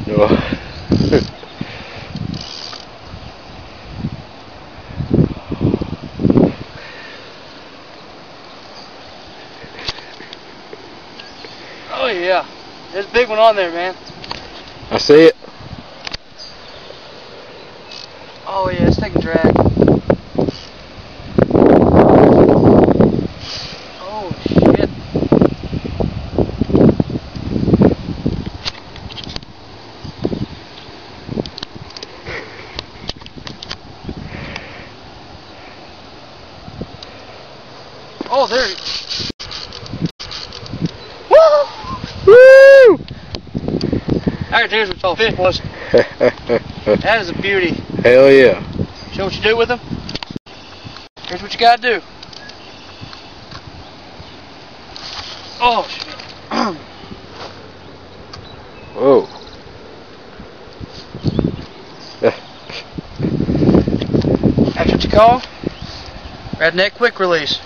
Oh. Oh yeah, there's a big one on there, man. I see it. Oh yeah, it's taking drag. Oh shit. Oh, there. Woo! Woo! Alright, there's what all fish was. That is a beauty. Hell yeah. Show what you do with them. Here's what you gotta do. Oh shit. Whoa. That's what you call Redneck quick release.